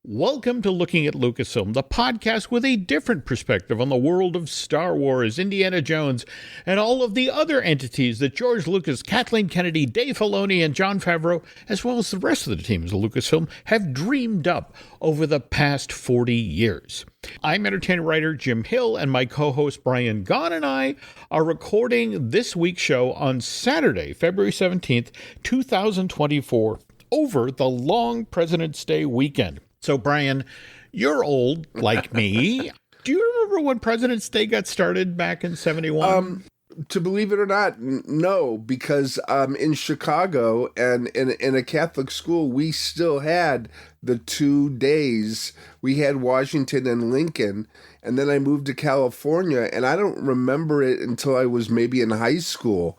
Welcome to Looking at Lucasfilm, the podcast with a different perspective on the world of Star Wars, Indiana Jones, and all of the other entities that George Lucas, Kathleen Kennedy, Dave Filoni, and Jon Favreau, as well as the rest of the teams of Lucasfilm, have dreamed up over the past 40 years. I'm entertainment writer Jim Hill, and my co-host Brian Gaughan and I are recording this week's show on Saturday, February 17th, 2024, over the long President's Day weekend. So, Brian, you're old like me. Do you remember when President's Day got started back in 71? To believe it or not, no, because in Chicago and in a Catholic school, we still had the 2 days. We had Washington and Lincoln, and then I moved to California, and I don't remember it until I was maybe in high school,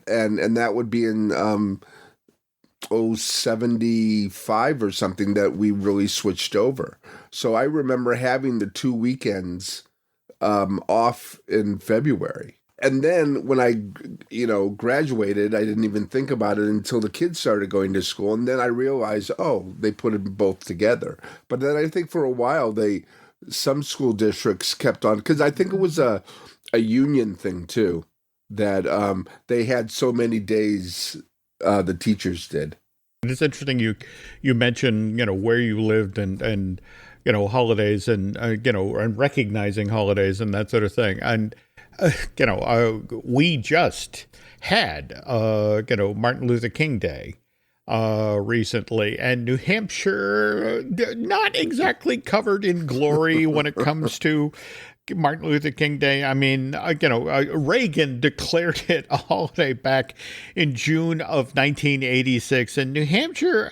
and that would be in 75 or something that we really switched over. So I remember having the 2 weekends off in February. And then when I, graduated, I didn't even think about it until the kids started going to school. And then I realized, they put them both together. But then I think for a while, some school districts kept on, because I think it was a union thing too, that they had so many days. The teachers did. It's interesting you mentioned, where you lived and holidays and, and recognizing holidays and that sort of thing. And, we just had, Martin Luther King Day recently, and New Hampshire not exactly covered in glory when it comes to Martin Luther King Day. I mean, Reagan declared it a holiday back in June of 1986, and New Hampshire,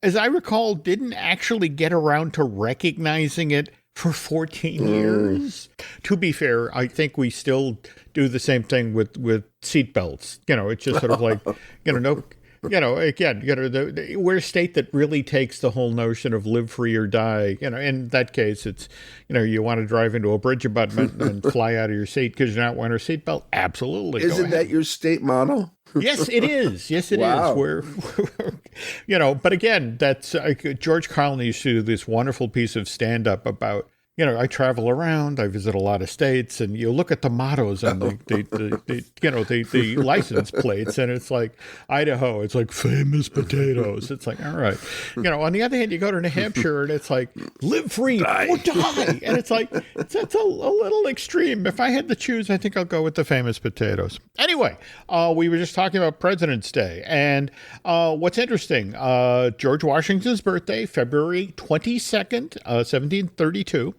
as I recall, didn't actually get around to recognizing it for 14 years. To be fair, I think we still do the same thing with seatbelts. It's just sort of like, no. We're a state that really takes the whole notion of live free or die. In that case, it's, you want to drive into a bridge abutment and fly out of your seat because you're not wearing a seatbelt. Absolutely. Isn't that your state motto? Yes, it is. Yes, it wow. is. We're but again, that's George Carlin used to do this wonderful piece of stand-up about, I travel around, I visit a lot of states, and you look at the mottos and the license plates, and it's like Idaho, it's like famous potatoes. It's like, all right. On the other hand, you go to New Hampshire and it's like live free or die. And it's like, that's a little extreme. If I had to choose, I think I'll go with the famous potatoes. Anyway, we were just talking about President's Day. And what's interesting, George Washington's birthday, February 22nd, 1732.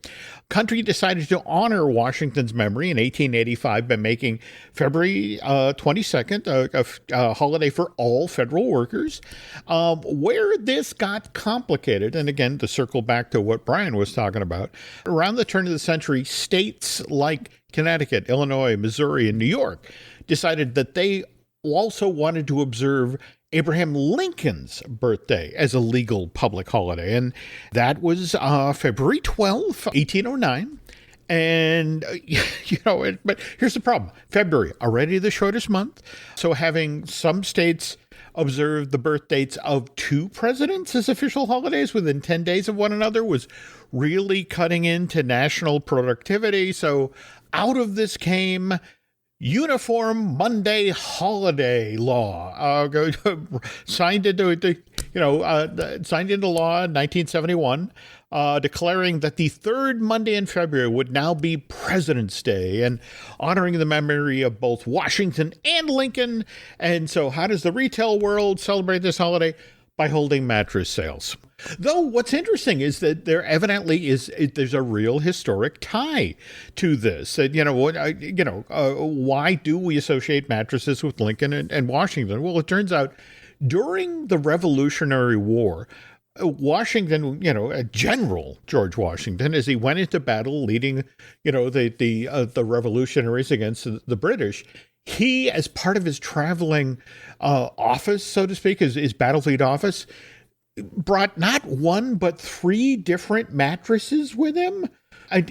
Country decided to honor Washington's memory in 1885 by making February 22nd a holiday for all federal workers. Where this got complicated, and again, to circle back to what Brian was talking about, around the turn of the century, states like Connecticut, Illinois, Missouri, and New York decided that they also wanted to observe Abraham Lincoln's birthday as a legal public holiday. And that was February 12th, 1809. And, but here's the problem. February, already the shortest month. So having some states observe the birth dates of 2 presidents as official holidays within 10 days of one another was really cutting into national productivity. So out of this came Uniform Monday Holiday Law, signed into law in 1971, declaring that the third Monday in February would now be President's Day and honoring the memory of both Washington and Lincoln. And so how does the retail world celebrate this holiday? By holding mattress sales. Though what's interesting is that there evidently there's a real historic tie to this. Why do we associate mattresses with Lincoln and Washington? Well, it turns out during the Revolutionary War, Washington, General George Washington, as he went into battle leading, the revolutionaries against the British, he, as part of his traveling office, so to speak, his battlefield office, brought not one but 3 different mattresses with him. And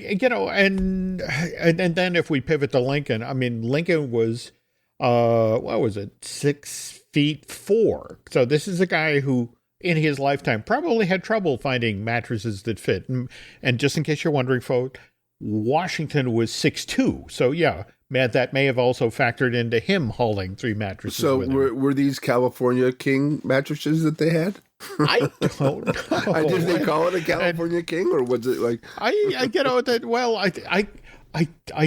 then if we pivot to Lincoln, I mean, Lincoln was, 6'4". So this is a guy who in his lifetime probably had trouble finding mattresses that fit. And just in case you're wondering, folks, Washington was 6'2". So, yeah, that may have also factored into him hauling 3 mattresses with him. Were these California King mattresses that they had? I don't know. Did they call it a California King, or was it like... I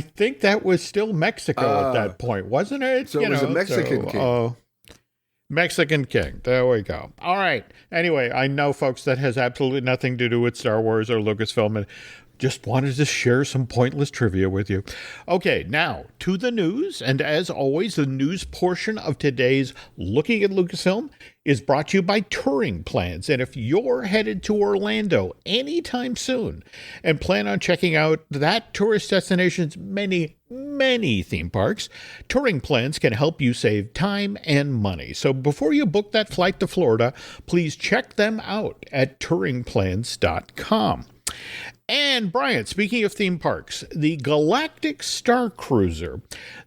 think that was still Mexico at that point, wasn't it? So it was a Mexican king. Mexican king. There we go. All right. Anyway, I know, folks, that has absolutely nothing to do with Star Wars or Lucasfilm, and just wanted to share some pointless trivia with you. Okay, now to the news. And as always, the news portion of today's Looking at Lucasfilm is brought to you by Touring Plans. And if you're headed to Orlando anytime soon and plan on checking out that tourist destination's many theme parks, Touring Plans can help you save time and money. So before you book that flight to Florida, please check them out at touringplans.com. And Brian, speaking of theme parks, the Galactic Starcruiser,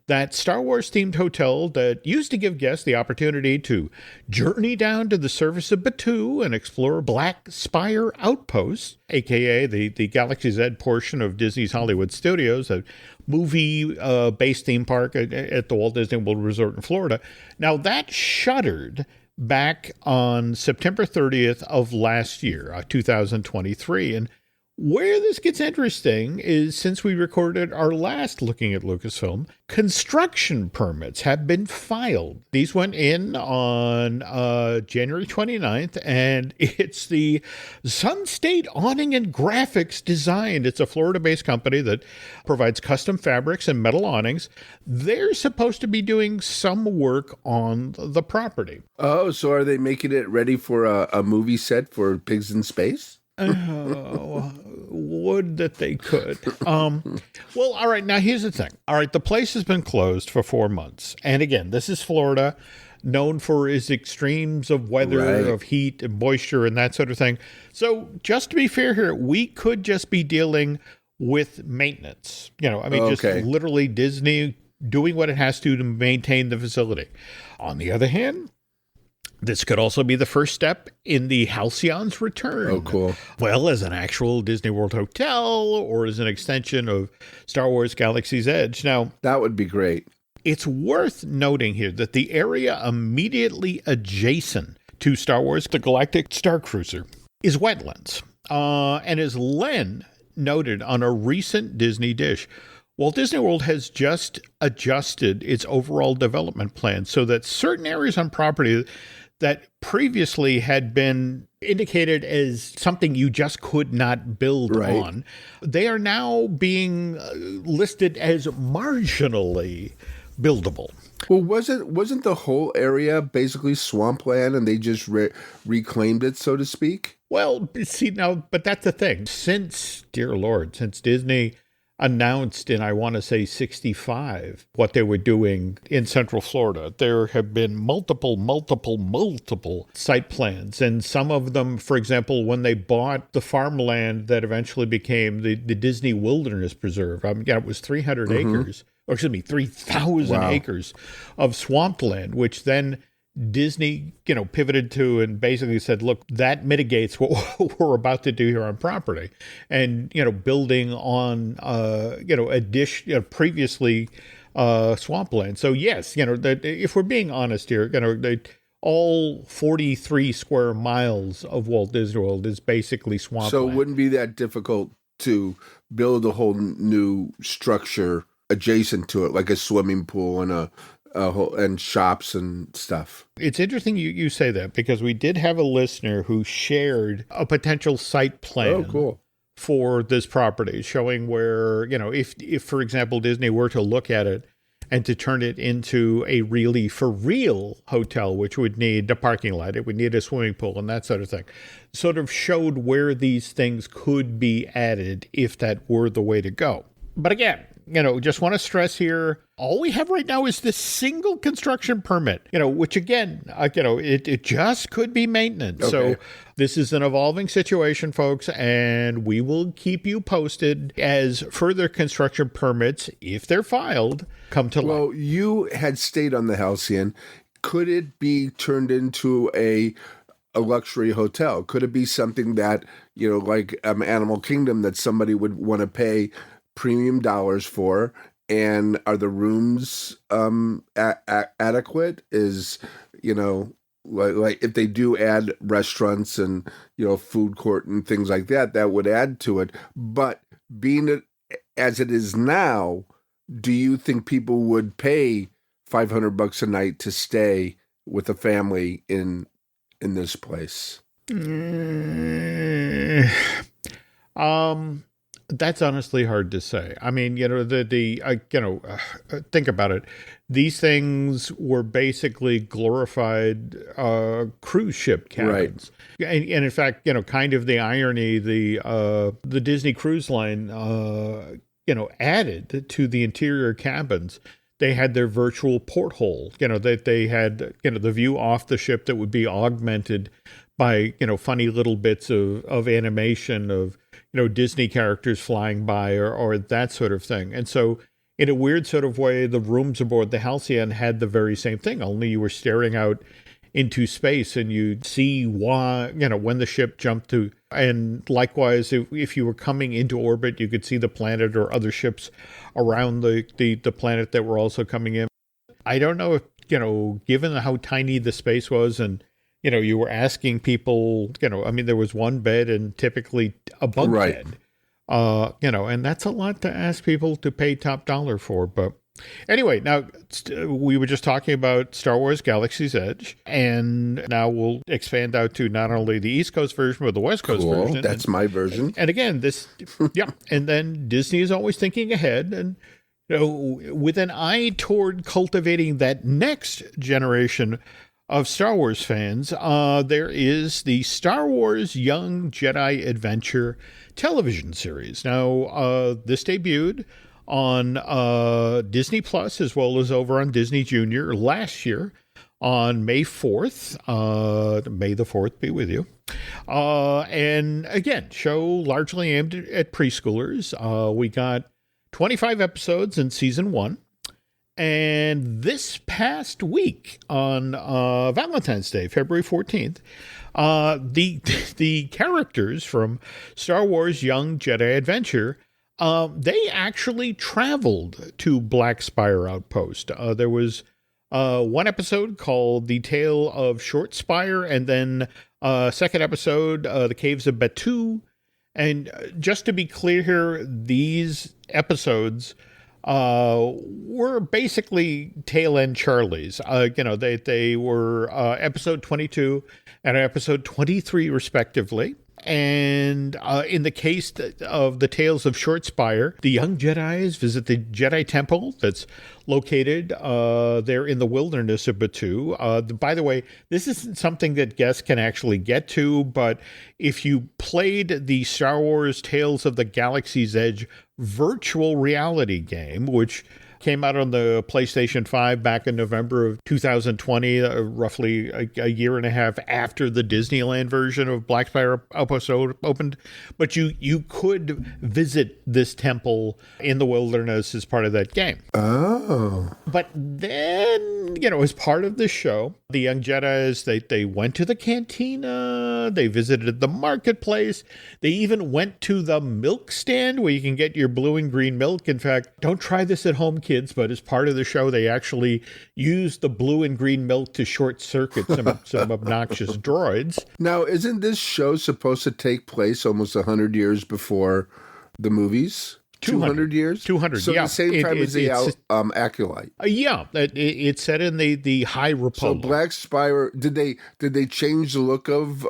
that Star Wars themed hotel that used to give guests the opportunity to journey down to the surface of Batuu and explore Black Spire Outpost, aka the Galaxy's Edge portion of Disney's Hollywood Studios, a movie-based theme park at the Walt Disney World Resort in Florida. Now that shuttered back on September 30th of last year, 2023, and where this gets interesting is since we recorded our last Looking at Lucasfilm, construction permits have been filed. These went in on January 29th, and it's the Sun State Awning and Graphics Design. It's a Florida-based company that provides custom fabrics and metal awnings. They're supposed to be doing some work on the property. Oh, so are they making it ready for a movie set for Pigs in Space? Oh, would that they could. Well, all right, now here's the thing. All right, the place has been closed for 4 months. And again, this is Florida, known for its extremes of weather, right, of heat and moisture and that sort of thing. So just to be fair here, we could just be dealing with maintenance. Just literally Disney doing what it has to maintain the facility. On the other hand, this could also be the first step in the Halcyon's return. Oh, cool. Well, as an actual Disney World hotel or as an extension of Star Wars Galaxy's Edge. Now, that would be great. It's worth noting here that the area immediately adjacent to Star Wars, the Galactic Starcruiser, is wetlands. And as Len noted on a recent Disney Dish, Walt Disney World has just adjusted its overall development plan so that certain areas on property that previously had been indicated as something you just could not build on, they are now being listed as marginally buildable. Well, wasn't the whole area basically swampland and they just reclaimed it, so to speak? Well, see, now, but that's the thing. Since Disney announced in, I want to say, 65, what they were doing in Central Florida, there have been multiple site plans. And some of them, for example, when they bought the farmland that eventually became the Disney Wilderness Preserve, it was 300 acres, or 3,000 acres of swampland, which then Disney, pivoted to and basically said, look, that mitigates what we're about to do here on property. And, building on, previously swampland. So, yes, that if we're being honest here, all 43 square miles of Walt Disney World is basically swampland. So it wouldn't be that difficult to build a whole new structure adjacent to it, like a swimming pool and shops and stuff. It's interesting you say that, because we did have a listener who shared a potential site plan for this property, showing where, if for example, Disney were to look at it and to turn it into a really for real hotel, which would need a parking lot, it would need a swimming pool and that sort of thing, sort of showed where these things could be added if that were the way to go. But again, just want to stress here, all we have right now is this single construction permit, which again, it just could be maintenance. Okay. So this is an evolving situation, folks, and we will keep you posted as further construction permits, if they're filed, come to light. Well, you had stayed on the Halcyon. Could it be turned into a a luxury hotel? Could it be something that, like Animal Kingdom, that somebody would want to pay premium dollars for? And are the rooms adequate? Is, like if they do add restaurants and, food court and things like that, that would add to it. But being it as it is now, do you think people would pay $500 a night to stay with a family in this place? That's honestly hard to say. I mean, think about it. These things were basically glorified cruise ship cabins. Right. And in fact, kind of the irony, the Disney Cruise Line, added to the interior cabins. They had their virtual porthole, that they had, the view off the ship that would be augmented by, funny little bits of animation of, Disney characters flying by or that sort of thing. And so in a weird sort of way, the rooms aboard the Halcyon had the very same thing, only you were staring out into space and you'd see why, when the ship jumped to, and likewise, if you were coming into orbit, you could see the planet or other ships around the planet that were also coming in. I don't know if, given how tiny the space was and, you were asking people, there was one bed and typically a bunk bed, and that's a lot to ask people to pay top dollar for. But anyway, now we were just talking about Star Wars Galaxy's Edge, and now we'll expand out to not only the East Coast version, but the West Coast version. That's my version. And again, and then Disney is always thinking ahead and, with an eye toward cultivating that next generation of Star Wars fans, there is the Star Wars Young Jedi Adventure television series. Now, this debuted on Disney Plus as well as over on Disney Junior last year on May 4th. May the 4th be with you. And again, show largely aimed at preschoolers. We got 25 episodes in season 1. And this past week on Valentine's Day, February 14th, the characters from Star Wars Young Jedi Adventure, they actually traveled to Black Spire Outpost. There was one episode called The Tale of Short Spire, and then second episode, The Caves of Batuu. And just to be clear here, these episodes were basically tail end Charlies. They were episode 22 and episode 23 respectively. And in the case of the Tales of Short Spire, the young Jedis visit the Jedi Temple that's located there in the wilderness of Batuu. By the way, this isn't something that guests can actually get to, but if you played the Star Wars Tales of the Galaxy's Edge virtual reality game, which came out on the PlayStation 5 back in November of 2020, roughly a year and a half after the Disneyland version of Black Spire Outpost opened. But you could visit this temple in the wilderness as part of that game. Oh. But then, as part of the show, the young Jedis, they went to the cantina, they visited the marketplace, they even went to the milk stand where you can get your blue and green milk. In fact, don't try this at home, kids, but as part of the show, they actually used the blue and green milk to short circuit some obnoxious droids. Now, isn't this show supposed to take place almost 100 years before the movies? 200 years? 200, so yeah. the same time as the Acolyte. Yeah, it's set in the High Republic. So Black Spire, did they change the look of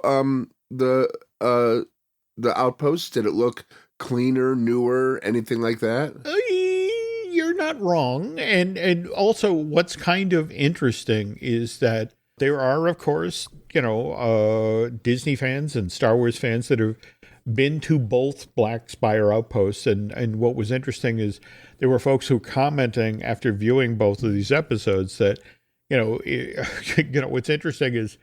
the outpost? Did it look cleaner, newer, anything like that? You're not wrong. And also what's kind of interesting is that there are, of course, Disney fans and Star Wars fans that have been to both Black Spire Outposts. And what was interesting is there were folks who commenting after viewing both of these episodes that, what's interesting is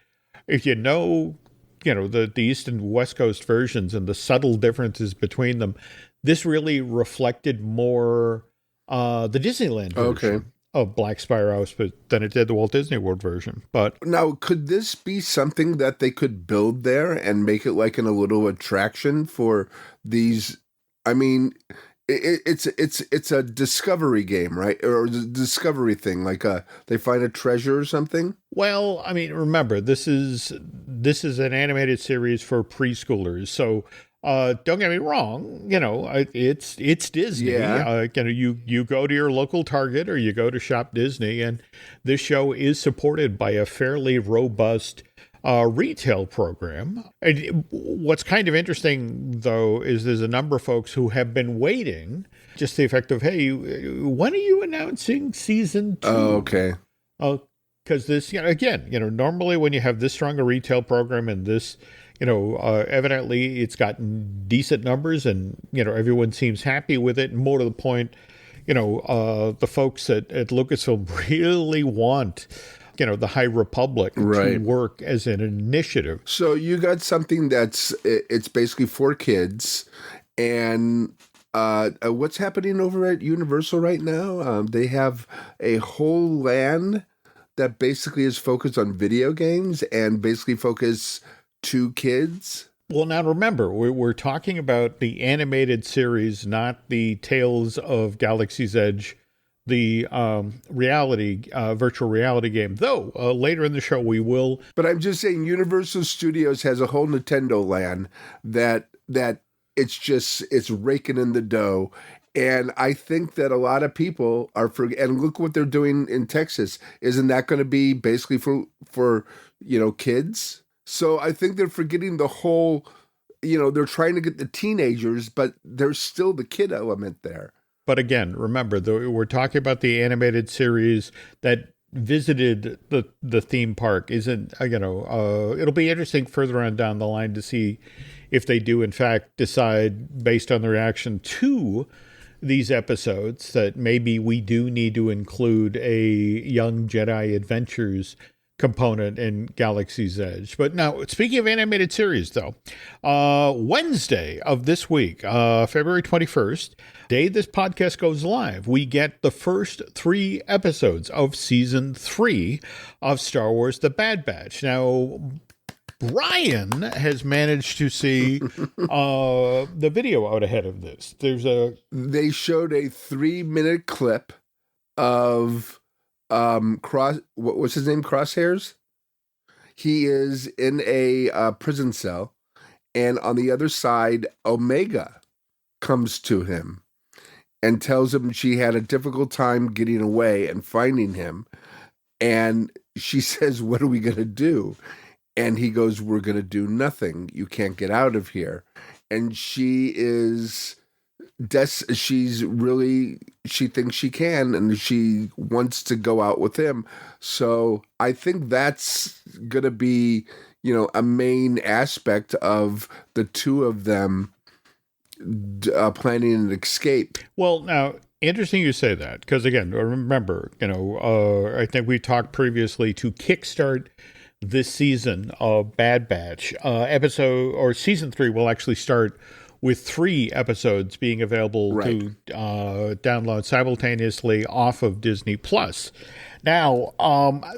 if the East and West Coast versions and the subtle differences between them, this really reflected more the Disneyland version. Okay. of Black Spire Outpost than it did the Walt Disney World version. But now, could this be something that they could build there and make it like a little attraction for these? I mean, it's a discovery game, right? Or a discovery thing, like they find a treasure or something. well, I mean, remember this is an animated series for preschoolers, so. Don't get me wrong. It's Disney. Yeah. You go to your local Target or you go to Shop Disney, and this show is supported by a fairly robust retail program. And what's kind of interesting, though, is there's a number of folks who have been waiting, just the effect of, hey, when are you announcing season 2? Oh, okay. Because this, normally when you have this strong a retail program and this. Evidently it's gotten decent numbers and, everyone seems happy with it. And more to the point, the folks at Lucasfilm really want, the High Republic to work as an initiative. So you got something it's basically for kids. And what's happening over at Universal right now? They have a whole LAN that basically is focused on video games and basically focus to kids. Well, now remember, we're talking about the animated series, not the Tales of Galaxy's Edge, the virtual reality game. Though later in the show we will. But I'm just saying, Universal Studios has a whole Nintendo land that it's raking in the dough. And I think that a lot of people are and look what they're doing in Texas. Isn't that going to be basically for kids? So I think they're forgetting the whole, they're trying to get the teenagers, but there's still the kid element there. But again, remember, we're talking about the animated series that visited the theme park. It'll be interesting further on down the line to see if they do, in fact, decide based on the reaction to these episodes that maybe we do need to include a Young Jedi Adventures component in Galaxy's Edge. But now, speaking of animated series, though, Wednesday of this week, February 21st, day this podcast goes live, we get the first 3 episodes of season 3 of Star Wars: The Bad Batch. Now, Brian has managed to see the video out ahead of this. They showed a 3-minute clip of what was his name? Crosshairs. He is in a prison cell, and on the other side, Omega comes to him and tells him she had a difficult time getting away and finding him. And she says, "What are we going to do?" And he goes, "We're going to do nothing. You can't get out of here." And she is she thinks she can, and she wants to go out with him. So I think that's going to be, a main aspect of the two of them planning an escape. Well, now, interesting you say that, because again, remember, I think we talked previously to kickstart this season of Bad Batch. Season 3 will actually start with 3 episodes being available to download simultaneously off of Disney Plus. Now,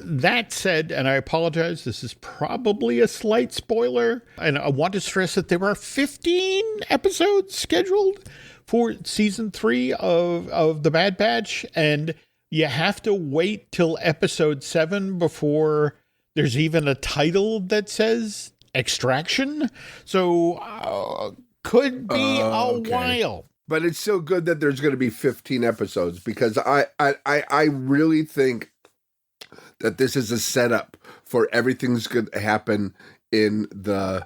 that said, and I apologize, this is probably a slight spoiler, and I want to stress that there are 15 episodes scheduled for season 3 of The Bad Batch, and you have to wait till episode 7 before there's even a title that says Extraction. So, could be a while. But it's so good that there's going to be 15 episodes, because I really think that this is a setup for everything's going to happen in the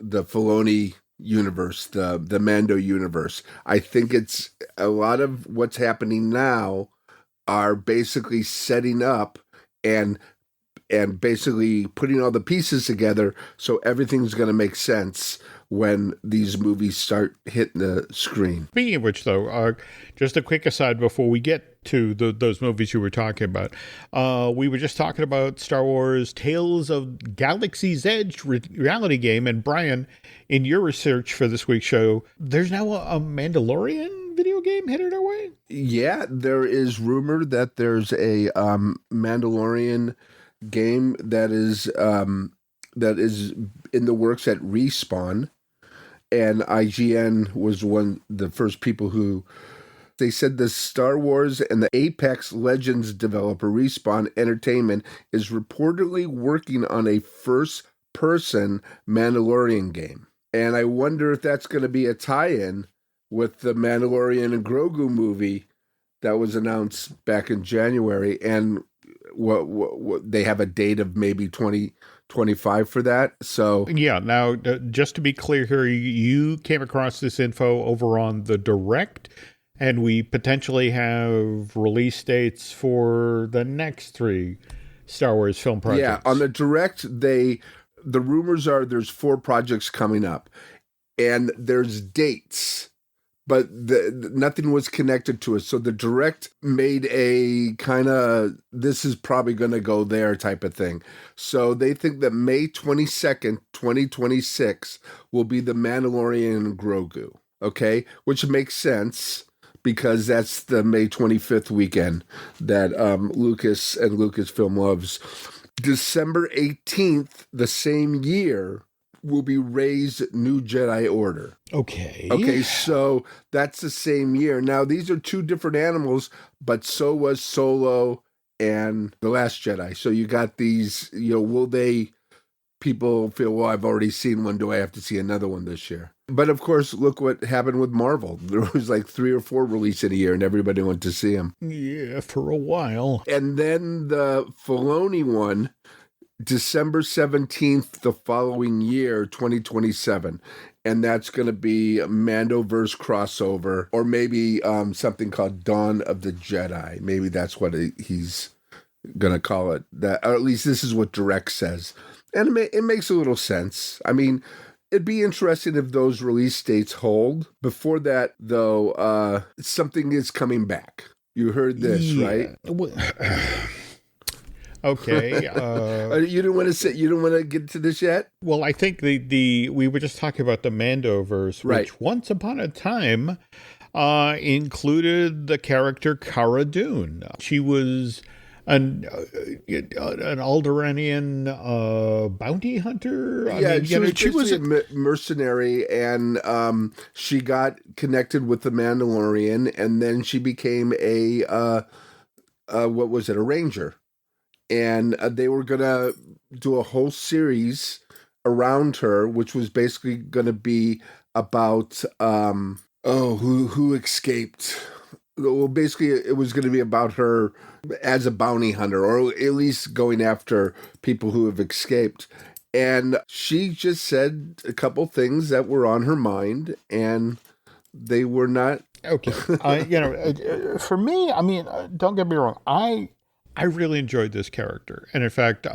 Filoni universe, the Mando universe. I think it's a lot of what's happening now are basically setting up and basically putting all the pieces together so everything's going to make sense when these movies start hitting the screen. Speaking of which, though, just a quick aside before we get to those movies you were talking about. We were just talking about Star Wars Tales of Galaxy's Edge reality game. And Brian, in your research for this week's show, there's now a Mandalorian video game headed our way? Yeah, there is rumor that there's a Mandalorian game that is in the works at Respawn, and IGN was the first people who. They said the Star Wars and the Apex Legends developer Respawn Entertainment is reportedly working on a first-person Mandalorian game. And I wonder if that's going to be a tie-in with the Mandalorian and Grogu movie that was announced back in January. And what they have a date of maybe 2025 for that. So yeah. Now, just to be clear here, you came across this info over on the Direct. And we potentially have release dates for the next 3 Star Wars film projects. Yeah, on the Direct, the rumors are there's 4 projects coming up, and there's dates, but nothing was connected to it. So the Direct made a kind of, this is probably going to go there type of thing. So they think that May 22nd, 2026 will be the Mandalorian and Grogu, okay? Which makes sense, because that's the May 25th weekend that Lucas and Lucasfilm loves. December 18th, the same year, will be Rey's New Jedi Order. Okay, so that's the same year. Now, these are 2 different animals, but so was Solo and The Last Jedi. So you got these, will people feel, well, I've already seen one, do I have to see another one this year? But of course, look what happened with Marvel. There was like 3 or 4 released in a year, and everybody went to see them. Yeah, for a while. And then the Filoni one, December 17th, the following year, 2027. And that's going to be a Mandoverse crossover, or maybe something called Dawn of the Jedi. Maybe that's what he's going to call it. That, or at least this is what Direct says. And it makes a little sense. I mean, it'd be interesting if those release dates hold. Before that, though, something is coming back. You heard this, right? Okay. You didn't want to get to this yet? Well, I think we were just talking about the Mandoverse, which once upon a time included the character Cara Dune. She was an Alderaanian bounty hunter. She was a mercenary, and she got connected with the Mandalorian, and then she became a ranger. And they were gonna do a whole series around her, which was basically gonna be about who escaped. Well, basically, it was going to be about her as a bounty hunter, or at least going after people who have escaped. And she just said a couple things that were on her mind, and they were not. Okay. For me, I mean, don't get me wrong. I really enjoyed this character. And in fact,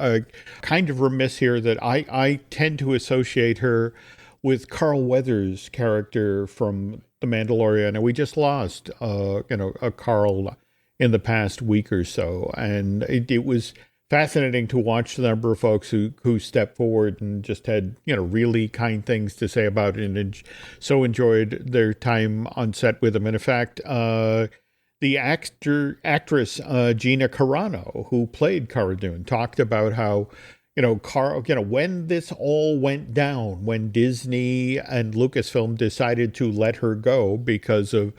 kind of remiss here that I tend to associate her with Carl Weathers' character from The Mandalorian, and we just lost, a Carl in the past week or so, and it was fascinating to watch the number of folks who stepped forward and just had really kind things to say about it, and so enjoyed their time on set with him. And in fact, the actress Gina Carano, who played Cara Dune, talked about how, when this all went down, when Disney and Lucasfilm decided to let her go because of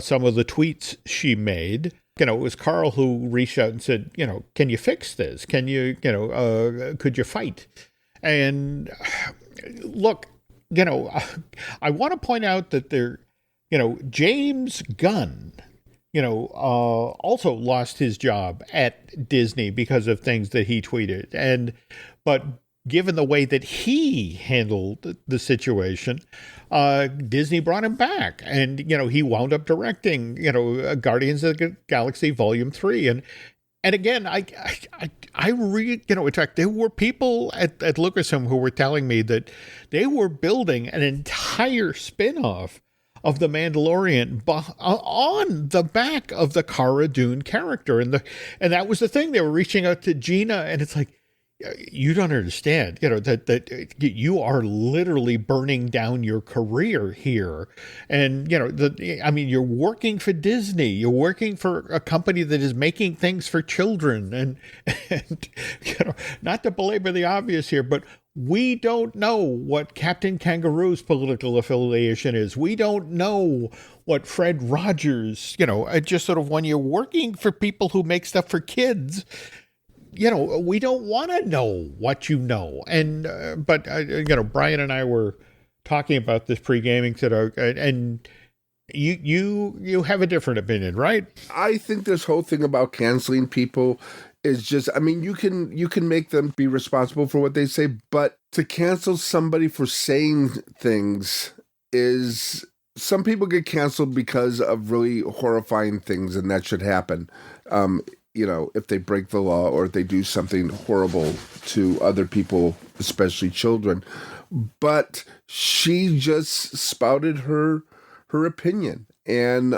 some of the tweets she made, it was Carl who reached out and said, can you fix this? Can you, could you fight? And look, I want to point out that James Gunn, also lost his job at Disney because of things that he tweeted. But given the way that he handled the situation, Disney brought him back, and, he wound up directing, Guardians of the Galaxy Volume 3. And again, I really, in fact, there were people at Lucasfilm who were telling me that they were building an entire spin-off of The Mandalorian on the back of the Cara Dune character. And that was the thing. They were reaching out to Gina, and it's like, you don't understand, that you are literally burning down your career here. And, you're working for Disney, you're working for a company that is making things for children. And, not to belabor the obvious here, but we don't know what Captain Kangaroo's political affiliation is. We don't know what Fred Rogers, just sort of when you're working for people who make stuff for kids, we don't want to know what you know. And, but Brian and I were talking about this pre-gaming today, and you have a different opinion, right? I think this whole thing about canceling people is just, I mean, you can make them be responsible for what they say, but to cancel somebody for saying things is, some people get canceled because of really horrifying things, and that should happen. If they break the law or if they do something horrible to other people, especially children. But she just spouted her opinion. And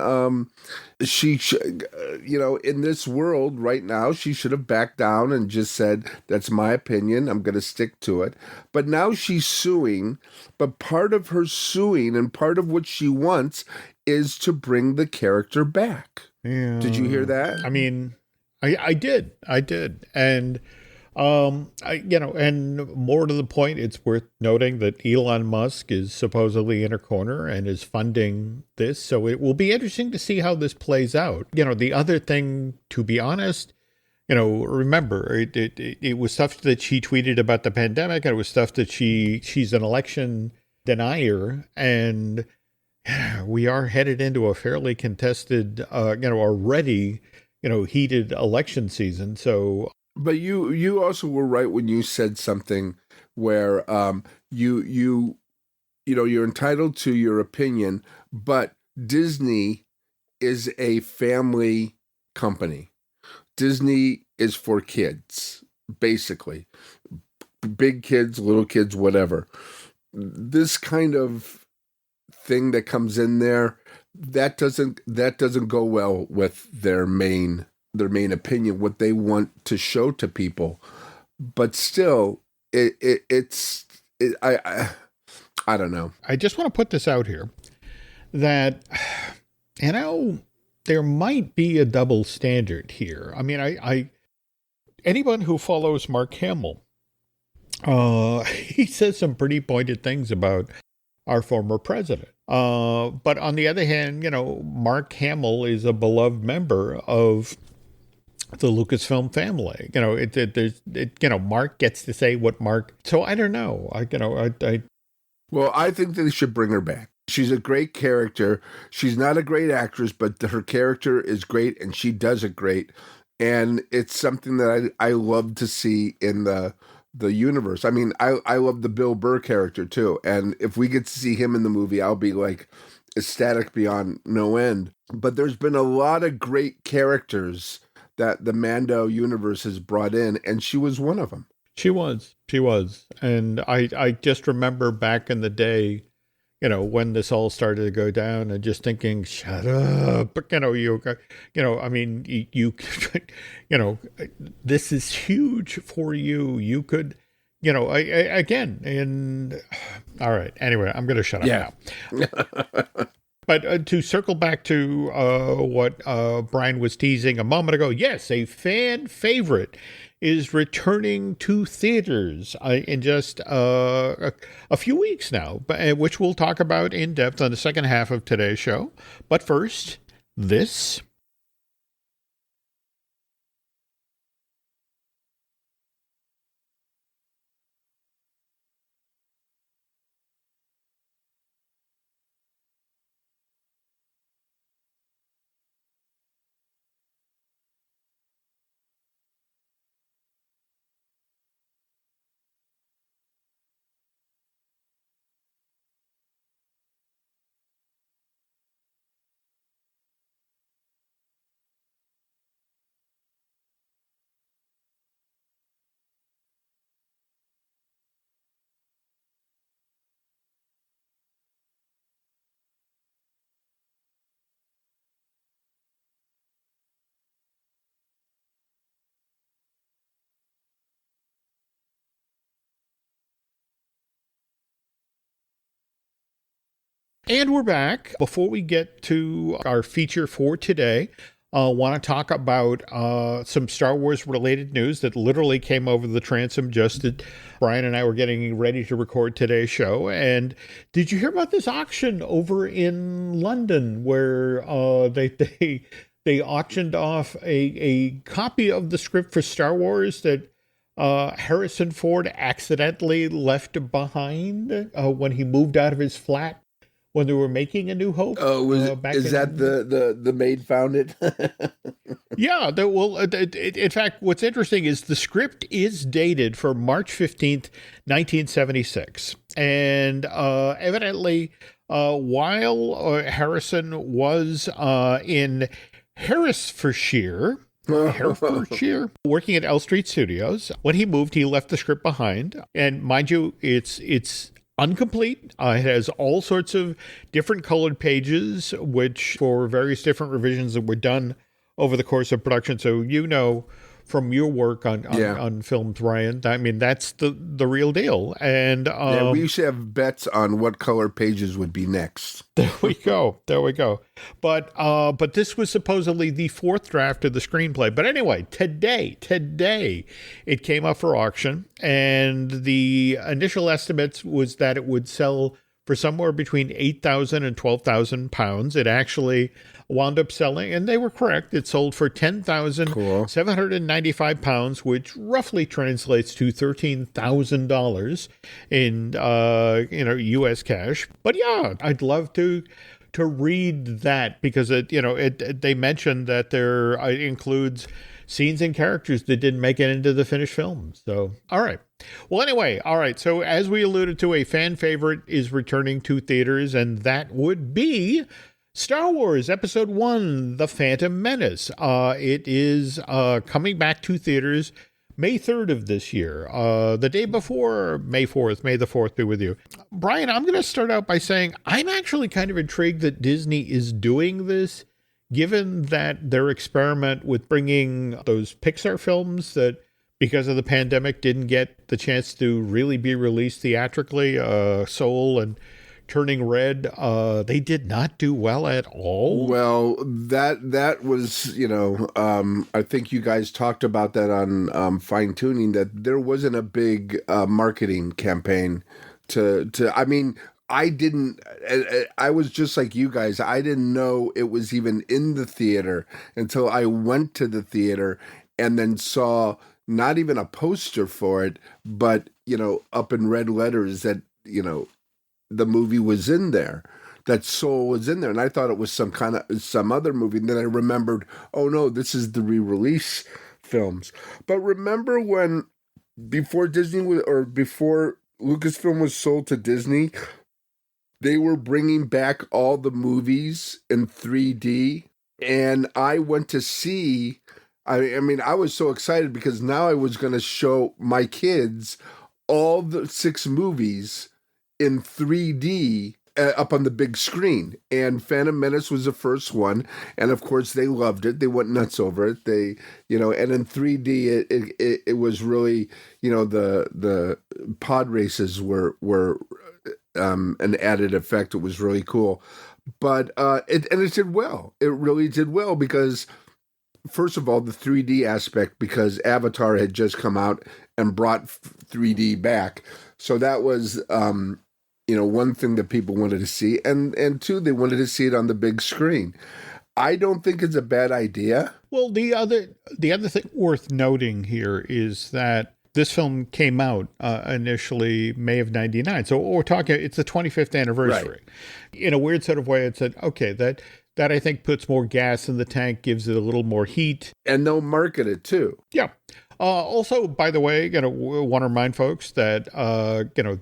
she, in this world right now, she should have backed down and just said, that's my opinion, I'm going to stick to it. But now she's suing. But part of her suing and part of what she wants is to bring the character back. Yeah. Did you hear that? I mean, I did. And, and more to the point, it's worth noting that Elon Musk is supposedly in her corner and is funding this. So it will be interesting to see how this plays out. The other thing, to be honest, remember, it was stuff that she tweeted about the pandemic, and it was stuff that she's an election denier. And we are headed into a fairly contested, already, heated election season. So, but you also were right when you said something where you're entitled to your opinion, but Disney is a family company. Disney is for kids, basically. Big kids, little kids, whatever. This kind of thing that comes in there, that doesn't go well with their main opinion, what they want to show to people. But still, I don't know. I just want to put this out here that, there might be a double standard here. I mean, anyone who follows Mark Hamill, he says some pretty pointed things about our former president. But on the other hand, Mark Hamill is a beloved member of the Lucasfilm family. Mark gets to say what Mark. So I don't know. Well, I think they should bring her back. She's a great character. She's not a great actress, but her character is great, and she does it great. And it's something that I love to see in the universe. I mean, I love the Bill Burr character too. And if we get to see him in the movie, I'll be like ecstatic beyond no end. But there's been a lot of great characters that the Mando universe has brought in, and she was one of them. She was. And I just remember back in the day, when this all started to go down, and just thinking, shut up, I mean, you this is huge for you. You could, again, and all right. Anyway, I'm going to shut up now. But to circle back to what Brian was teasing a moment ago, yes, a fan favorite is returning to theaters in just a few weeks now, which we'll talk about in depth on the second half of today's show. But first, this. And we're back. Before we get to our feature for today, I want to talk about some Star Wars related news that literally came over the transom just as Brian and I were getting ready to record today's show. And did you hear about this auction over in London where they auctioned off a copy of the script for Star Wars that Harrison Ford accidentally left behind when he moved out of his flat when they were making A New Hope? Oh, is that the maid found it? Yeah. In fact, what's interesting is the script is dated for March 15th, 1976. And evidently, while Harrison was in Herefordshire, working at L Street Studios, when he moved, he left the script behind. And mind you, it's incomplete. It has all sorts of different colored pages, which for various different revisions that were done over the course of production. So, you know, from your work on films, Ryan, I mean, that's the real deal. And we used to have bets on what color pages would be next. There we go. But this was supposedly the fourth draft of the screenplay. But anyway, today it came up for auction, and the initial estimates was that it would sell for somewhere between 8,000 and 12,000 pounds. It actually wound up selling, and they were correct. It sold for 10,795 pounds, which roughly translates to $13,000 in U.S. cash. But yeah, I'd love to read that because they mentioned that there includes scenes and characters that didn't make it into the finished film. So, all right. Well, anyway, all right. So as we alluded to, a fan favorite is returning to theaters, and that would be Star Wars Episode 1, The Phantom Menace. It is coming back to theaters May 3rd of this year, the day before May 4th. May the 4th be with you. Brian, I'm going to start out by saying I'm actually kind of intrigued that Disney is doing this, given that their experiment with bringing those Pixar films that, because of the pandemic, didn't get the chance to really be released theatrically, Soul and Turning Red, they did not do well at all. Well, that was, I think you guys talked about that on Fine Tuning, that there wasn't a big marketing campaign I mean, I was just like you guys. I didn't know it was even in the theater until I went to the theater and then saw not even a poster for it, but, up in red letters that, the movie was in there, that Soul was in there. And I thought it was some other movie. And then I remembered, oh no, this is the re-release films. But remember when, before Lucasfilm was sold to Disney, they were bringing back all the movies in 3D. And I went to see, I mean, I was so excited because now I was going to show my kids all the 6 movies in 3D up on the big screen. And Phantom Menace was the first one. And of course they loved it. They went nuts over it. They, and in 3D, it was really, the pod races were an added effect. It was really cool. But it did well. It really did well because, first of all, the 3D aspect, because Avatar had just come out and brought 3D back. So that was, one thing that people wanted to see. And two, they wanted to see it on the big screen. I don't think it's a bad idea. Well, the other thing worth noting here is that this film came out initially May of '99. So we're talking, it's the 25th anniversary. Right. In a weird sort of way, it said, okay, that I think puts more gas in the tank, gives it a little more heat. And they'll market it too. Yeah. Also, by the way, want to remind folks that,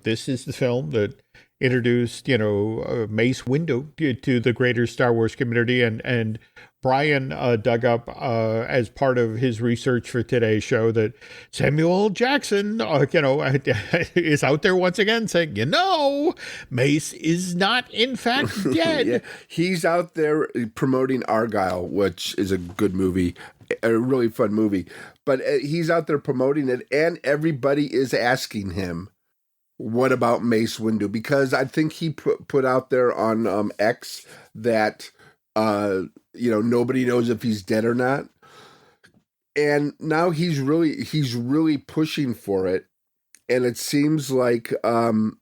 this is the film that introduced, Mace Windu to the greater Star Wars community. And Brian dug up as part of his research for today's show that Samuel Jackson, is out there once again saying, Mace is not in fact dead. Yeah, he's out there promoting Argyle, which is a good movie, a really fun movie. But he's out there promoting it, and everybody is asking him, what about Mace Windu? Because I think he put out there on X that nobody knows if he's dead or not, and now he's really pushing for it, and it seems like look,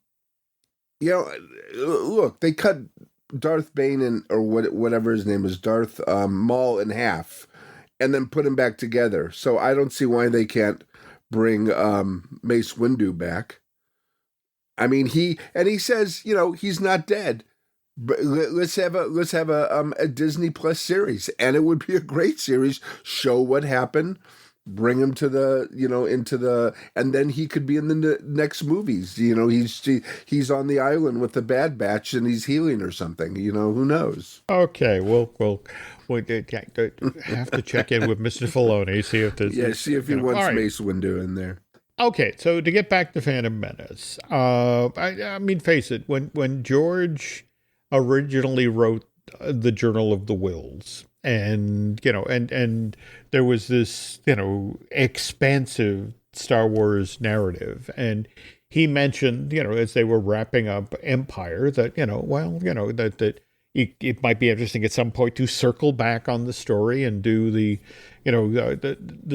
they cut Darth Bane or whatever his name is, Darth Maul in half, and then put him back together. So I don't see why they can't bring Mace Windu back. I mean, he says, he's not dead. But let's have a Disney Plus series, and it would be a great series. Show what happened, bring him to the and then he could be in the next movies. He's on the island with the Bad Batch and he's healing or something. Who knows? Okay, we'll have to check in with Mr. Filoni, see if there's see if he wants Mace Windu in there. Okay, so to get back to Phantom Menace, I mean, face it, when George originally wrote the Journal of the Wills, and there was this expansive Star Wars narrative, and he mentioned as they were wrapping up Empire that that it might be interesting at some point to circle back on the story and do the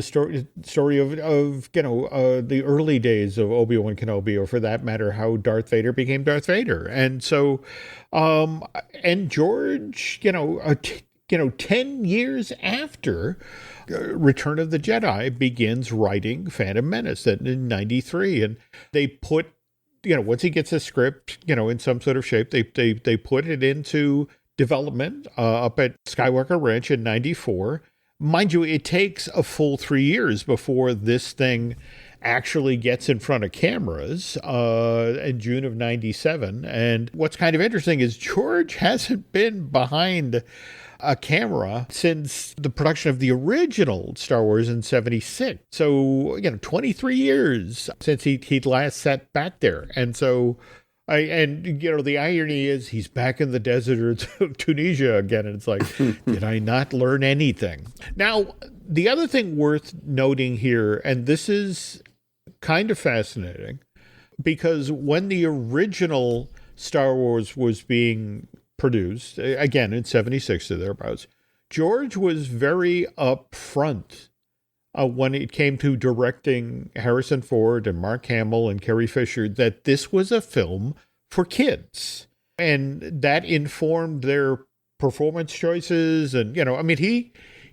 story of the early days of Obi-Wan Kenobi, or for that matter, how Darth Vader became Darth Vader. And so, and George, 10 years after Return of the Jedi, begins writing Phantom Menace in 93. And they put, once he gets a script, in some sort of shape, they put it into development up at Skywalker Ranch in 94. Mind you, it takes a full 3 years before this thing actually gets in front of cameras in June of 97. And what's kind of interesting is George hasn't been behind a camera since the production of the original Star Wars in 76. So, 23 years since he'd last sat back there. And so, the irony is he's back in the desert of Tunisia again. And it's like, did I not learn anything? Now, the other thing worth noting here, and this is kind of fascinating, because when the original Star Wars was being produced, again in 76 or thereabouts, George was very upfront when it came to directing Harrison Ford and Mark Hamill and Carrie Fisher, that this was a film for kids. And that informed their performance choices. And,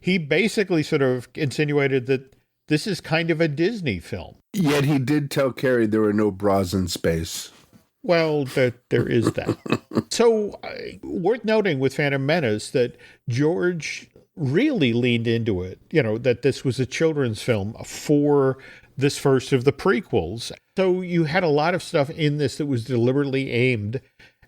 he basically sort of insinuated that this is kind of a Disney film. Yet he did tell Carrie there were no bras in space. Well, there is that. So, worth noting with Phantom Menace that George really leaned into it, that this was a children's film for this first of the prequels. So you had a lot of stuff in this that was deliberately aimed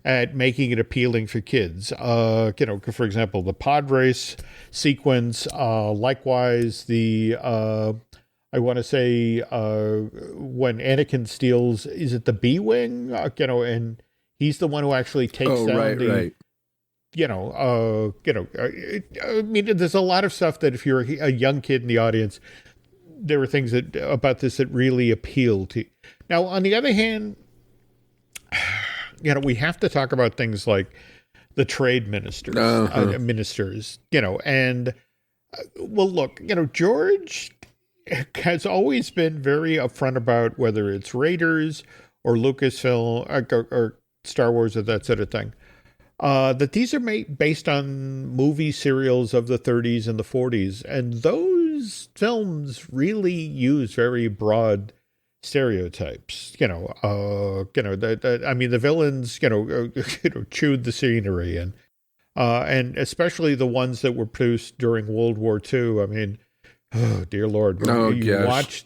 at making it appealing for kids. For example, the pod race sequence, likewise the, I want to say, when Anakin steals, is it the B-Wing? And he's the one who actually takes down right. I mean, there's a lot of stuff that if you're a young kid in the audience, there were things about this that really appeal to you. Now, on the other hand, we have to talk about things like the trade ministers, and look, George has always been very upfront about whether it's Raiders or Lucasfilm or Star Wars or that sort of thing. That these are based on movie serials of the 30s and the 40s, and those films really use very broad stereotypes. I mean, the villains, chewed the scenery, and especially the ones that were produced during World War II. I mean, oh dear Lord, you watch,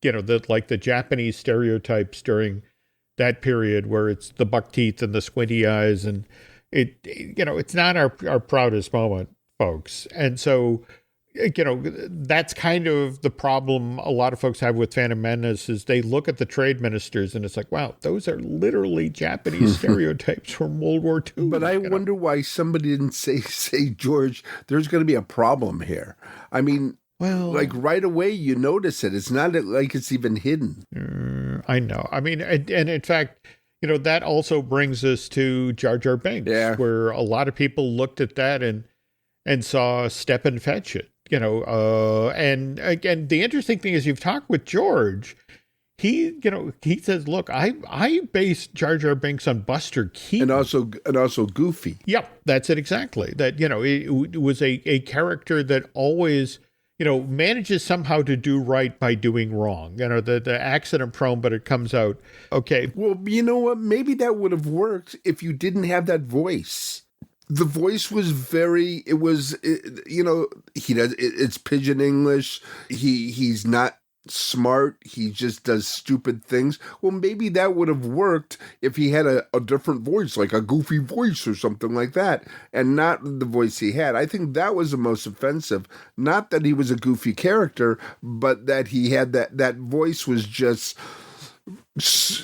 the Japanese stereotypes during that period where it's the buck teeth and the squinty eyes, and it's not our proudest moment, folks. And so, that's kind of the problem a lot of folks have with Phantom Menace, is they look at the trade ministers and it's like, wow, those are literally Japanese stereotypes from World War II. But I wonder why somebody didn't say, George, there's going to be a problem here. I mean, Well, like right away you notice it. It's not like it's even hidden. I know. I mean, and in fact, that also brings us to Jar Jar Binks, Yeah. where a lot of people looked at that and saw step and fetch it, and again, the interesting thing is you've talked with George. He says, look, I based Jar Jar Binks on Buster Keaton. And also Goofy. Yep, that's it exactly. That, it was a character that always, manages somehow to do right by doing wrong. The accident prone, but it comes out okay. Well, you know what? Maybe that would have worked if you didn't have that voice. The voice was it's pidgin English. He's not smart. He just does stupid things. Well, maybe that would have worked if he had a different voice, like a goofy voice or something like that, and not the voice he had. I think that was the most offensive. Not that he was a goofy character, but that he had that voice was just,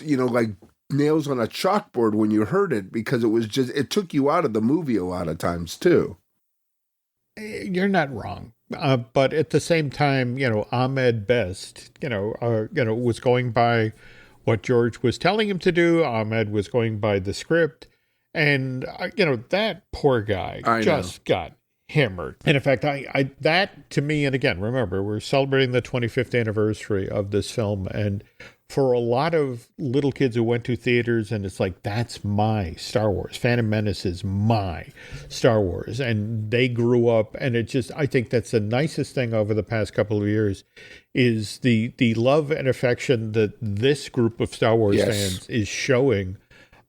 like nails on a chalkboard when you heard it, because it took you out of the movie a lot of times too. You're not wrong. But at the same time, Ahmed Best, was going by what George was telling him to do. Ahmed was going by the script. And, that poor guy got hammered. And in fact, that to me, and again, remember, we're celebrating the 25th anniversary of this film. And for a lot of little kids who went to theaters, and it's like, that's my Star Wars. Phantom Menace is my Star Wars. And they grew up, and I think that's the nicest thing over the past couple of years is the love and affection that this group of Star Wars fans is showing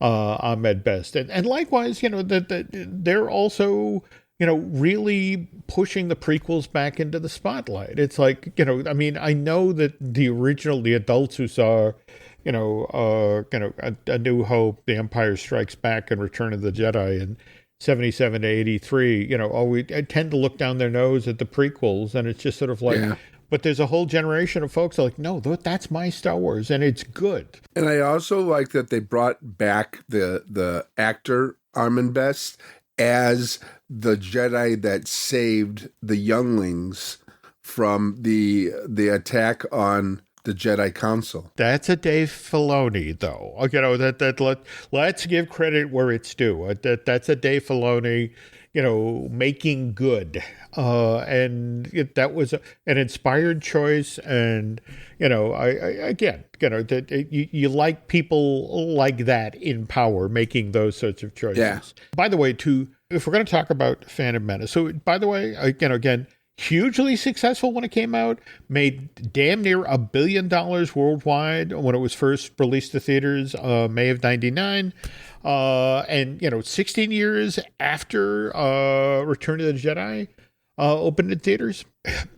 Ahmed Best. And likewise, they're also, really pushing the prequels back into the spotlight. It's like, I know that the adults who saw, A New Hope, The Empire Strikes Back, and Return of the Jedi in 77 to 83, always tend to look down their nose at the prequels, and it's just sort of like, but there's a whole generation of folks like, no, that's my Star Wars, and it's good. And I also like that they brought back the actor Ahmed Best as the Jedi that saved the younglings from the attack on the Jedi Council. That's a Dave Filoni, though. Let's give credit where it's due. That's a Dave Filoni, making good. And that was an inspired choice. And, you like people like that in power making those sorts of choices. Yeah. By the way, if we're going to talk about Phantom Menace, so by the way, again, hugely successful when it came out, made damn near $1 billion worldwide when it was first released to theaters, May of 99. And 16 years after Return of the Jedi opened in theaters.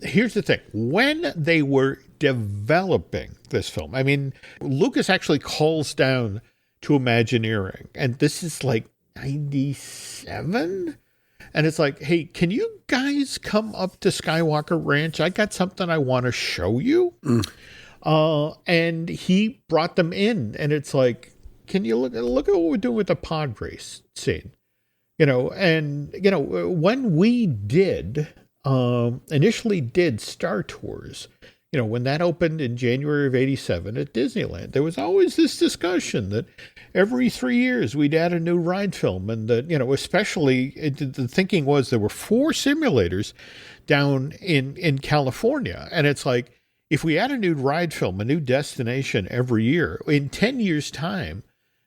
Here's the thing. When they were developing this film, Lucas actually calls down to Imagineering, and this is like 97? And it's like, hey, can you guys come up to Skywalker Ranch? I got something I want to show you. And he brought them in, and it's like, can you look at what we're doing with the pod race scene? When we initially did Star Tours, when that opened in January of 87 at Disneyland, there was always this discussion that every 3 years we'd add a new ride film. And that, especially the thinking was there were 4 simulators down in California. And it's like, if we add a new ride film, a new destination every year, in 10 years' time,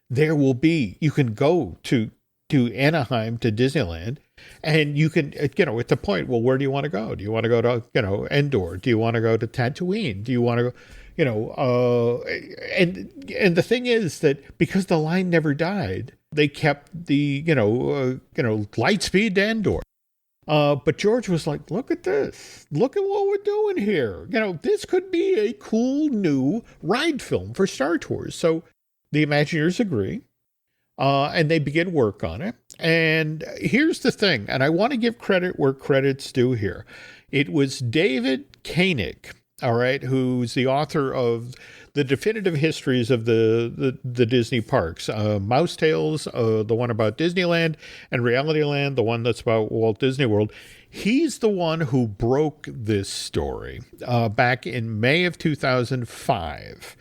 you can go to Anaheim, to Disneyland, and you can, at the point, well, where do you want to go? Do you want to go to, Endor? Do you want to go to Tatooine? Do you want to go, and the thing is that because the line never died, they kept the, light speed to Endor. But George was like, look at this. Look at what we're doing here. This could be a cool new ride film for Star Tours. So the Imagineers agree. And they begin work on it. And here's the thing, and I want to give credit where credit's due here. It was David Koenig all right, who's the author of the definitive histories of the Disney parks. Mouse Tales, the one about Disneyland, and Reality Land, the one that's about Walt Disney World. He's the one who broke this story back in May of 2005.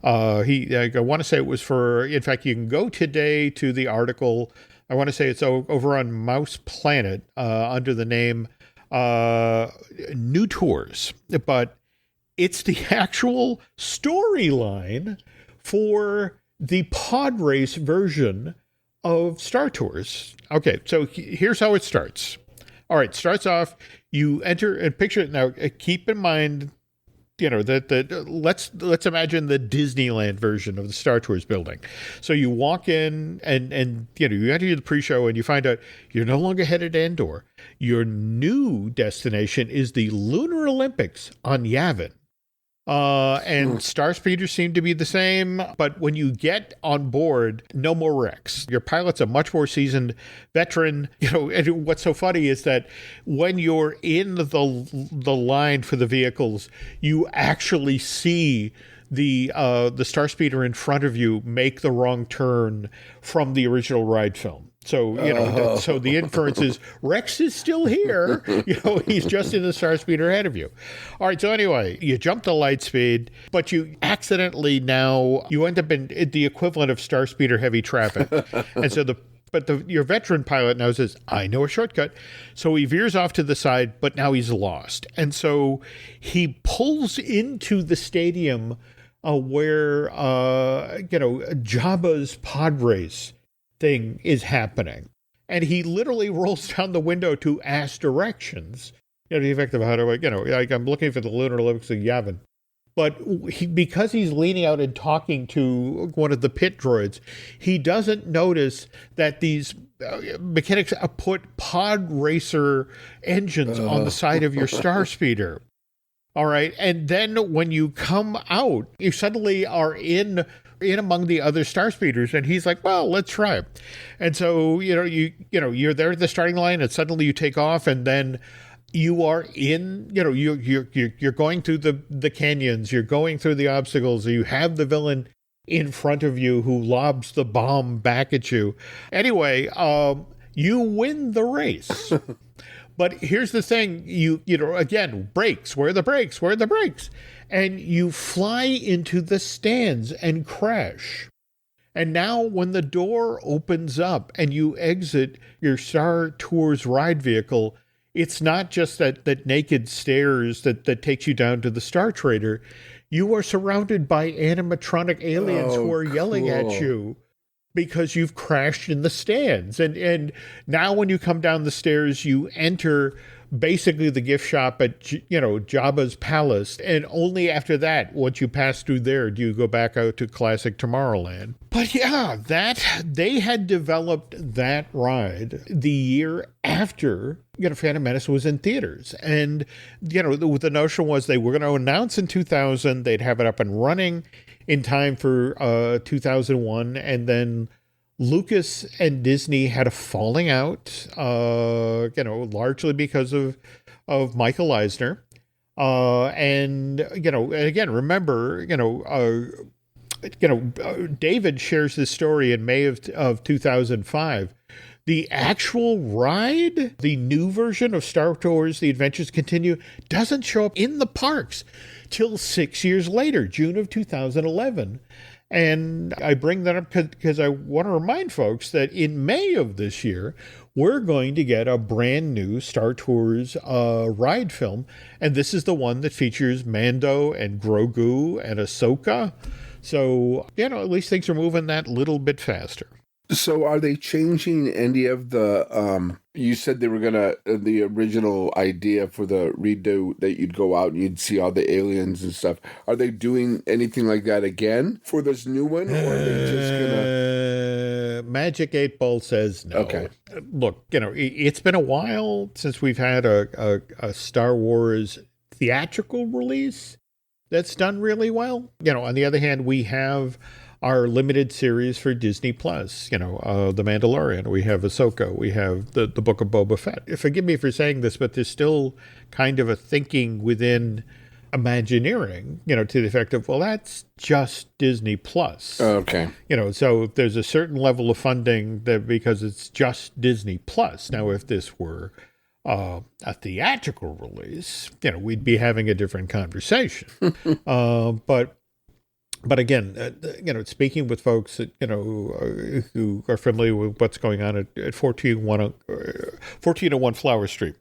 I want to say it was in fact, you can go today to the article. I want to say it's over on Mouse Planet under the name New Tours. But it's the actual storyline for the pod race version of Star Tours. Okay, so here's how it starts. All right, starts off, you enter and picture it. Now, keep in mind, that let's imagine the Disneyland version of the Star Tours building. So you walk in and you enter the pre-show and you find out you're no longer headed to Endor. Your new destination is the Lunar Olympics on Yavin. And Star Speeders seem to be the same, but when you get on board, no more wrecks. Your pilot's a much more seasoned veteran. And what's so funny is that when you're in the line for the vehicles, you actually see the Star Speeder in front of you make the wrong turn from the original ride film. So, so the inference is Rex is still here. He's just in the Star Speeder ahead of you. All right. So anyway, you jump to light speed, but you accidentally you end up in the equivalent of Star Speeder heavy traffic. And so your veteran pilot now says, I know a shortcut. So he veers off to the side, but now he's lost. And so he pulls into the stadium where, Jabba's pod race thing is happening. And he literally rolls down the window to ask directions. The effect of how do I'm looking for the Lunar Olympics in Yavin. But because he's leaning out and talking to one of the pit droids, he doesn't notice that these mechanics put pod racer engines on the side of your Star Speeder. All right. And then when you come out, you suddenly are in among the other Star Speeders, and he's like, well, let's try it. And so, you're there at the starting line, and suddenly you take off, and then you are in, you're going through the canyons, you're going through the obstacles, you have the villain in front of you who lobs the bomb back at you. Anyway, you win the race. But here's the thing, again, brakes, where are the brakes? Where are the brakes? And you fly into the stands and crash. And now when the door opens up and you exit your Star Tours ride vehicle, it's not just that naked stairs that takes you down to the Star Trader. You are surrounded by animatronic aliens who are yelling at you because you've crashed in the stands. And now when you come down the stairs, you enter basically the gift shop at, Jabba's palace. And only after that, once you pass through there, do you go back out to classic Tomorrowland. But yeah, they had developed that ride the year after, Phantom Menace was in theaters. And, the notion was they were going to announce in 2000, they'd have it up and running in time for 2001. And then Lucas and Disney had a falling out, largely because of Michael Eisner. And again, remember, David shares this story in May of 2005. The actual ride, the new version of Star Tours, The Adventures Continue, doesn't show up in the parks till 6 years later, June of 2011. And I bring that up because I want to remind folks that in May of this year, we're going to get a brand new Star Tours ride film. And this is the one that features Mando and Grogu and Ahsoka. So, at least things are moving that little bit faster. So are they changing any of the, you said they were going to, the original idea for the redo that you'd go out and you'd see all the aliens and stuff. Are they doing anything like that again for this new one? Or are they just going to... Magic 8 Ball says no. Okay. Look, it's been a while since we've had a Star Wars theatrical release that's done really well. On the other hand, we have our limited series for Disney Plus, The Mandalorian, we have Ahsoka, we have the Book of Boba Fett. Forgive me for saying this, but there's still kind of a thinking within Imagineering, to the effect of, well, that's just Disney Plus. Okay. So there's a certain level of funding that because it's just Disney Plus. Now, if this were a theatrical release, we'd be having a different conversation. But again, speaking with folks that, who are familiar with what's going on at 1401 Flower Street,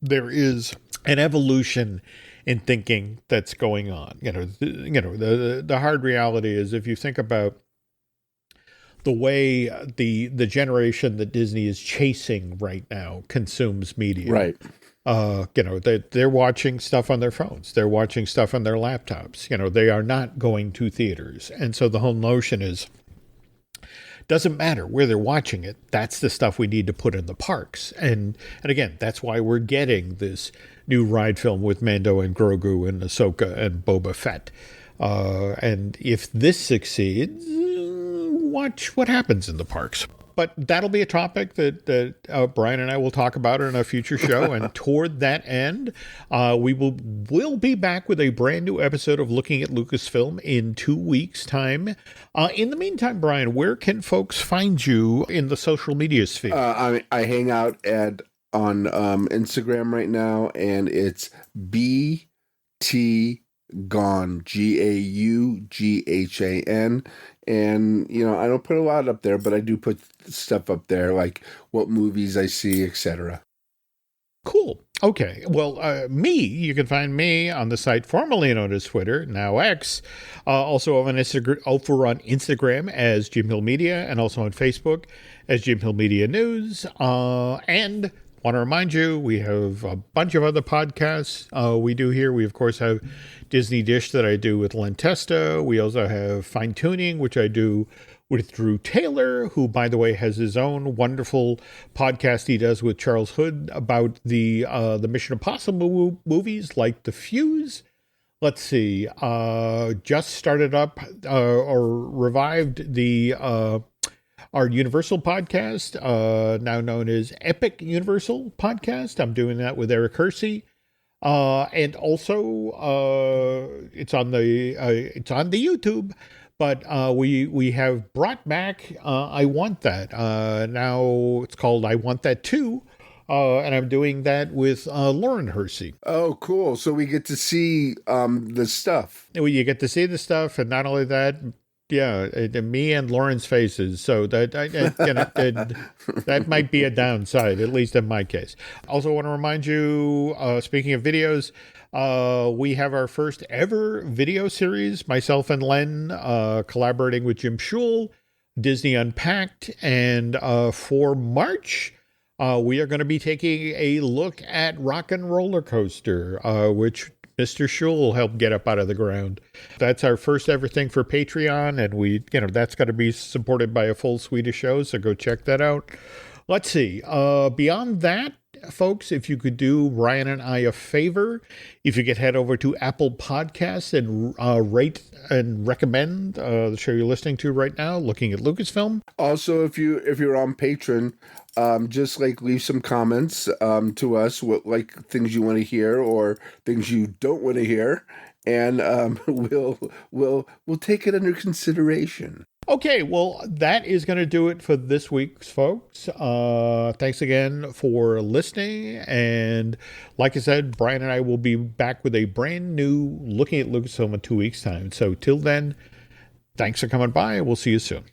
there is an evolution in thinking that's going on. The hard reality is, if you think about the way the generation that Disney is chasing right now consumes media. Right. They're watching stuff on their phones. They're watching stuff on their laptops. They are not going to theaters. And so the whole notion is, doesn't matter where they're watching it. That's the stuff we need to put in the parks. And again, that's why we're getting this new ride film with Mando and Grogu and Ahsoka and Boba Fett. And if this succeeds, watch what happens in the parks. But that'll be a topic that Brian and I will talk about in a future show. And toward that end, we'll be back with a brand new episode of Looking at Lucasfilm in 2 weeks' time. In the meantime, Brian, where can folks find you in the social media sphere? I hang out on Instagram right now, and it's BT Gaughan, Gaughan. And, I don't put a lot up there, but I do put stuff up there, like what movies I see, etc. Cool. Okay. Well, you can find me on the site formerly known as Twitter, now X, also over on Instagram as Jim Hill Media, and also on Facebook as Jim Hill Media News. And want to remind you, we have a bunch of other podcasts we do here. We, of course, have Disney Dish that I do with Len Testa. We also have Fine Tuning, which I do with Drew Taylor, who, by the way, has his own wonderful podcast he does with Charles Hood about the Mission Impossible movies, like The Fuse. Let's see, just started up or revived our Universal podcast, now known as Epic Universal Podcast. I'm doing that with Eric Hersey. And also, it's on the YouTube, but we have brought back I Want That. Now it's called I Want That Too, and I'm doing that with Lauren Hersey. Oh, cool! So we get to see the stuff. You get to see the stuff, and not only that. Yeah, me and Lauren's faces. So that might be a downside, at least in my case. Also want to remind you, speaking of videos, we have our first ever video series, myself and Len collaborating with Jim Schul, Disney Unpacked. And for March, we are going to be taking a look at Rock and Roller Coaster, which Mr. Schul helped get up out of the ground. That's our first ever thing for Patreon, and that's got to be supported by a full suite of shows, so go check that out. Let's see. Beyond that, folks, if you could do Ryan and I a favor, if you could head over to Apple Podcasts and rate and recommend the show you're listening to right now, Looking at Lucasfilm. Also, if you're on Patreon, just leave some comments to us, what things you want to hear or things you don't want to hear, and we'll take it under consideration. Okay, well, that is going to do it for this week's folks. Thanks again for listening. And like I said, Brian and I will be back with a brand new Looking at Lucasfilm in 2 weeks' time. So till then, thanks for coming by. We'll see you soon.